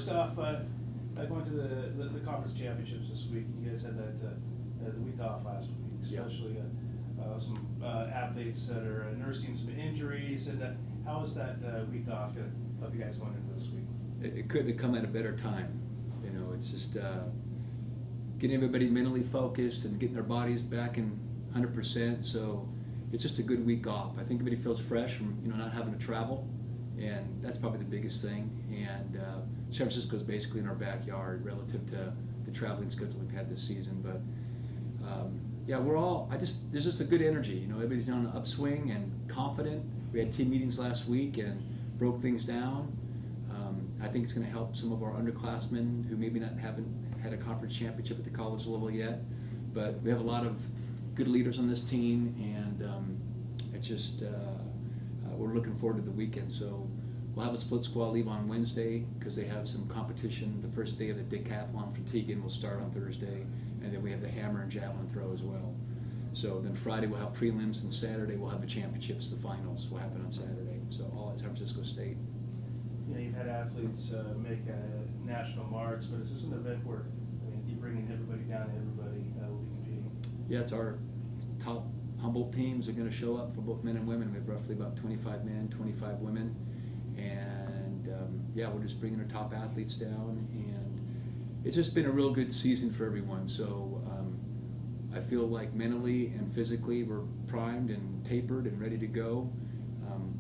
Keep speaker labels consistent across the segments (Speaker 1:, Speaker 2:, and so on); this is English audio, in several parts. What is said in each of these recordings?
Speaker 1: first off, going to the conference championships this week, you guys had that the week off last week, especially some athletes that are nursing some injuries. And how is that week off going to help you guys going into this week?
Speaker 2: It couldn't have come at a better time. You know, it's just getting everybody mentally focused and getting their bodies back in 100%. So it's just a good week off. I think everybody feels fresh from not having to travel, and that's probably the biggest thing. And San Francisco is basically in our backyard relative to the traveling schedule we've had this season. But yeah, we're all. There's just a good energy. Everybody's on an upswing and confident. We had team meetings last week and broke things down. I think it's going to help some of our underclassmen who maybe haven't had a conference championship at the college level yet. But we have a lot of good leaders on this team, and it's just we're looking forward to the weekend. So we'll have a split squad leave on Wednesday because they have some competition. The first day of the decathlon for Tegan will start on Thursday, and then we have the hammer and javelin throw as well. So then Friday we'll have prelims, and Saturday we'll have the championships. The finals will happen on Saturday. So all at San Francisco State.
Speaker 1: You've had athletes make national marks, but is this an event where you're bringing everybody down to everybody that will be competing?
Speaker 2: Yeah, it's our top Humboldt teams are going to show up for both men and women. We have roughly about 25 men, 25 women, and yeah, we're just bringing our top athletes down, and it's just been a real good season for everyone. So I feel like mentally and physically we're primed and tapered and ready to go.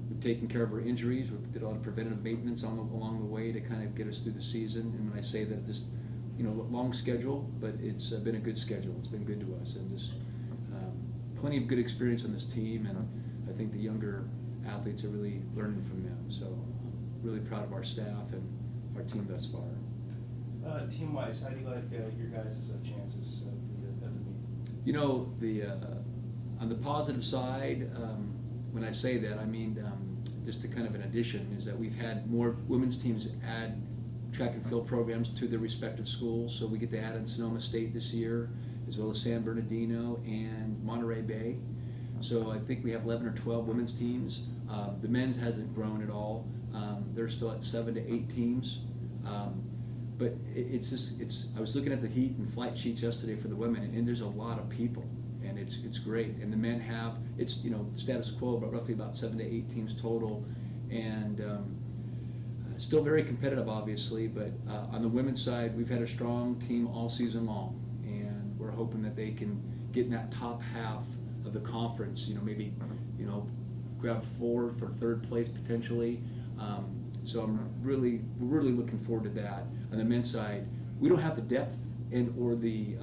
Speaker 2: We've taken care of our injuries. We did a lot of preventative maintenance along the way to kind of get us through the season. And when I say that, just long schedule, but it's been a good schedule. It's been good to us, and just plenty of good experience on this team. And I think the younger athletes are really learning from them. So I'm really proud of our staff and our team thus far.
Speaker 1: Team-wise, how do you like your guys' chances of the meet?
Speaker 2: On the positive side. When I say that, I mean just to kind of an addition is that we've had more women's teams add track and field programs to their respective schools. So we get to add in Sonoma State this year, as well as San Bernardino and Monterey Bay. So I think we have 11 or 12 women's teams. The men's hasn't grown at all. They're still at 7 to 8 teams. But I was looking at the heat and flight sheets yesterday for the women, and there's a lot of people. And it's great. And the men have, status quo, but roughly about 7 to 8 teams total. And still very competitive, obviously. But on the women's side, we've had a strong team all season long. And we're hoping that they can get in that top half of the conference, maybe, grab 4th or 3rd place potentially. So we're really looking forward to that. On the men's side, we don't have the depth or the...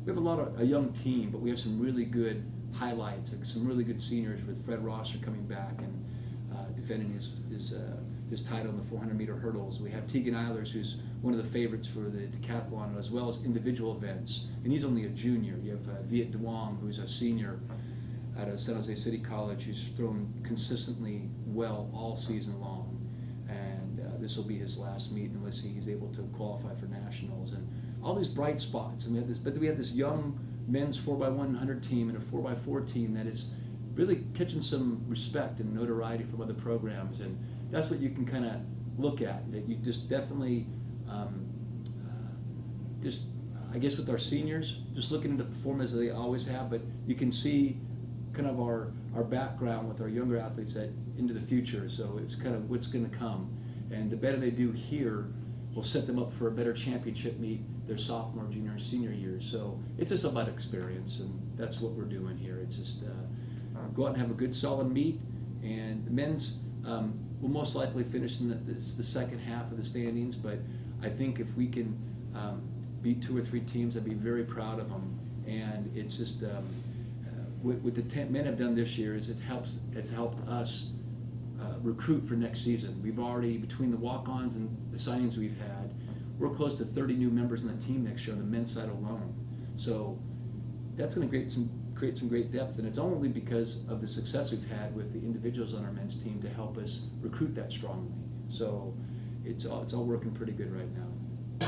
Speaker 2: we have a young team, but we have some really good highlights, like some really good seniors with Fred Rosser coming back and defending his title in the 400-meter hurdles. We have Tegan Eilers, who's one of the favorites for the decathlon, as well as individual events, and he's only a junior. You have Viet Duong, who's a senior out of San Jose City College, who's thrown consistently well all season long. And this will be his last meet unless he's able to qualify for nationals. And all these bright spots. And we have this young men's 4x100 team and a 4x4 team that is really catching some respect and notoriety from other programs. And that's what you can kind of look at. That you just definitely, I guess with our seniors, just looking to perform as they always have. But you can see kind of our background with our younger athletes that into the future. So it's kind of what's going to come. And the better they do here will set them up for a better championship meet their sophomore, junior, and senior years. So it's just about experience, and that's what we're doing here. It's just go out and have a good, solid meet. And the men's will most likely finish in the second half of the standings, but I think if we can beat 2 or 3 teams, I'd be very proud of them. And it's just what the men have done this year is it's helped us recruit for next season. We've already, between the walk-ons and the signings we've had, we're close to 30 new members on the team next year on the men's side alone. So that's going to create some great depth, and it's only because of the success we've had with the individuals on our men's team to help us recruit that strongly. So it's all working pretty good right now.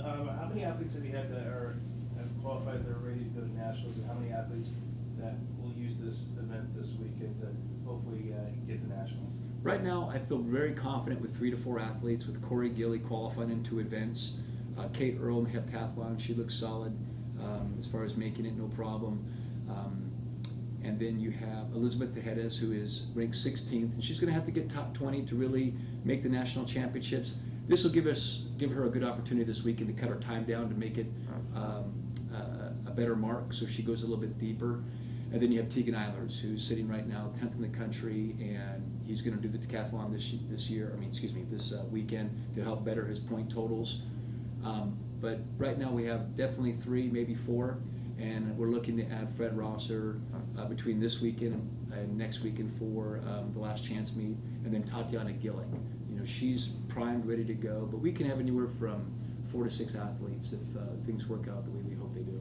Speaker 1: How many athletes have you had that have qualified that are ready to go to nationals, and how many athletes that will use this event this weekend to hopefully get to nationals?
Speaker 2: Right now, I feel very confident with 3 to 4 athletes, with Corey Gilly qualifying in 2 events. Kate Earl in the heptathlon, she looks solid as far as making it, no problem. And then you have Elizabeth Tejedes, who is ranked 16th, and she's going to have to get top 20 to really make the national championships. This will give her a good opportunity this weekend to cut her time down to make it a better mark, so she goes a little bit deeper. And then you have Tegan Eilers, who's sitting right now 10th in the country, and he's going to do the decathlon this weekend to help better his point totals. But right now we have definitely 3, maybe 4, and we're looking to add Fred Rosser between this weekend and next weekend for the last chance meet, and then Tatiana Gillick. You know, she's primed, ready to go, but we can have anywhere from 4 to 6 athletes if things work out the way we hope they do.